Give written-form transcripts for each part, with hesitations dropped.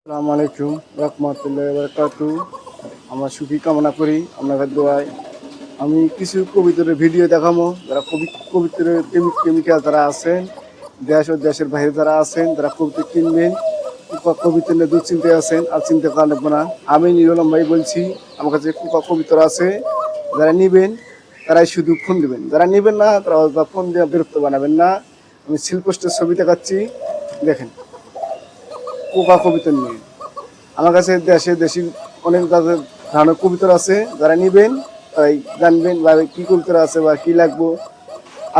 আসসালামু আলাইকুম রহমতুল্লাহি ওয়া বারাকাতুহু। আমার সুখী কামনা করি আপনাদের দোয়ায়। আমি কিছু কবিতার ভিডিও দেখাবো। যারা কবিতার প্রেমিকা যারা আছেন, দেশ ও দেশের বাইরে যারা আছেন, যারা কবিতা কিনবেন, কবিতা নিয়ে দুশ্চিন্তায় আছেন, আর চিন্তা করা লাগবে না। আমি নিরলম ভাই বলছি, আমার কাছে কবিতা আছে। যারা নিবেন তারাই শুধু ফোন দিবেন, যারা নিবেন না তারা ফোন দিয়ে বিরক্ত বানাবেন না। আমি শিল্পষ্টের ছবি দেখাচ্ছি, দেখেন কবিতা নিয়ে। আমার কাছে দেশি অনেক ধরনের কবিতা আছে। যারা নিবেন তাই জানবেন বা কি কবিতা আছে বা কি লাগবো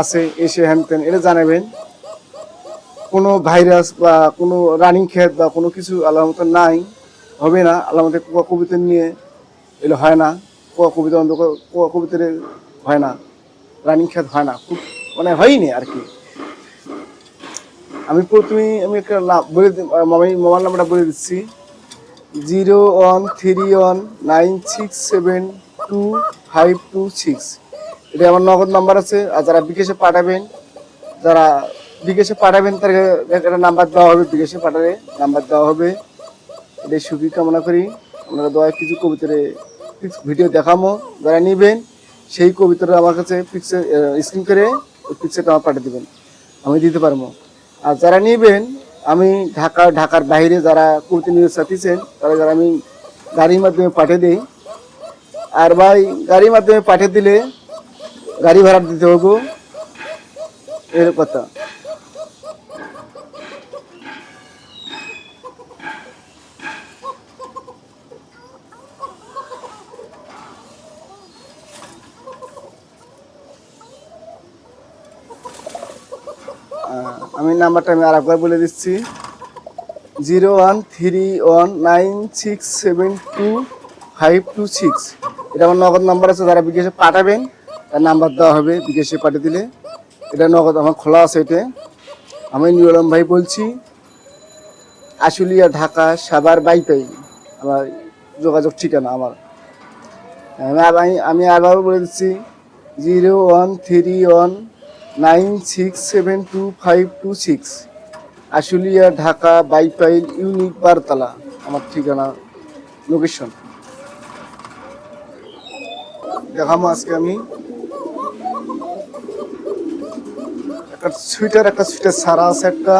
আছে, এসে হ্যান ত্যান এটা জানাবেন। কোনো ভাইরাস বা কোনো রানিং খেত বা কোনো কিছু আল্লাহর মতো নাই, হবে না। আল্লাহর মতো কবিতা নিয়ে এগুলো হয় না। কবিতা কবিতার হয় না, রানিং খেত হয় না, খুব মানে হয়নি আর কি। আমি প্রথমেই একটা বলে মোবাইল নাম্বারটা বলে দিচ্ছি, 01319672526। এটা আমার নগদ নাম্বার আছে। আর যারা বিকাশে পাঠাবেন, তাদেরকে একটা নাম্বার দেওয়া হবে, বিকাশে পাঠালে নাম্বার দেওয়া হবে। এটাই সুখী কামনা করি। আপনারা দয়া কিছু কবিতার ভিডিও দেখামো, যারা নেবেন সেই কবিতাটা আমার কাছে স্ক্রিন করে ওই পিকচারটা আমার পাঠিয়ে দেবেন, আমি দিতে পারবো। আর যারা নেবেন, আমি ঢাকার বাইরে যারা কবিতা নিয়ে চাচ্ছেন যারা আমি গাড়ির মাধ্যমে পাঠিয়ে দিই। আর ভাই গাড়ির মাধ্যমে পাঠিয়ে দিলে গাড়ি ভাড়া দিতে হবে, এর কথা। আমি নাম্বারটা আর একবার বলে দিচ্ছি, 01319672526। এটা আমার নগদ নাম্বার আছে। যারা বিকাশে পাঠাবেন তার নাম্বার দেওয়া হবে, বিকাশে পাঠিয়ে দিলে। এটা নগদ আমার খোলা আছে। এটা আমি নিরলম ভাই বলছি, আশুলিয়া, ঢাকা, সাভার বাইপাই আমার যোগাযোগ ঠিকানা। আমার আমি আবারও বলে দিচ্ছি, 01319672526, আশুলিয়া, ঢাকা, বাইপাইল, ইউনিক, বারতলা আমার ঠিকানা, লোকেশন। দেখাবো আজকে আমি একটা সুইটার ছাড়া আছে, একটা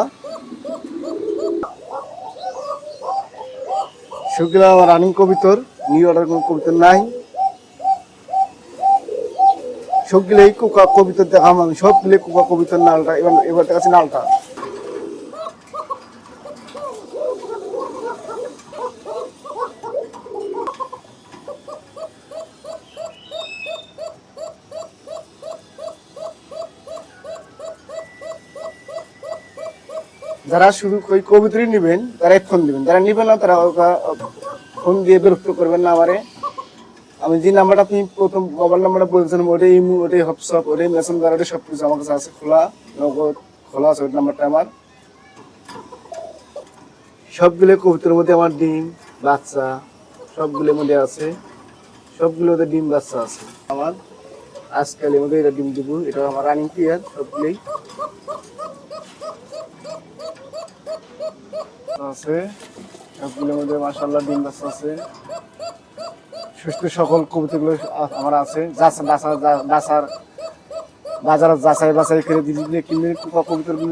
সেগুলো আমার রানিং কবিতর, নিউ অর্ডার কোনো কবিতা নাই। সবগুলোই কবিতার দেখাম আমি, সবগুলো কবিতার নালটা এবার দেখাচ্ছি নালটা। যারা শুধু ওই কবিতারই নেবেন তারা ফোন দিবেন, যারা নেবেন না তারা ফোন দিয়ে বিরক্ত করবেন না আমারে। আমি যে নাম্বারটা আপনি প্রথম মোবাইল নাম্বারটা বলছেন, ওটাই ইমো, ওটাই হোয়াটসঅ্যাপ, ওটাই মেসেঞ্জার, ওটাই সব কিছু আমার কাছে আছে, খোলা নগদ খোলা আছে ওই নাম্বারটা আমার। সবগুলো কবিতার মধ্যে আমার ডিম বাচ্চা সবগুলোর মধ্যে আছে, সবগুলোতে ডিম বাচ্চা আছে আমার। আজকালের মধ্যে এটা ডিম দেবো, এটা আমার রানিং প্লেয়ার সবগুলোই আছে। সবগুলোর মধ্যে মাশাআল্লাহ ডিম বাচ্চা আছে। সুস্থ সকল কবিতাগুলো আমার আছে। বাজার যাচাই বাছাই করে দিলে কিনলে কবিতাগুলো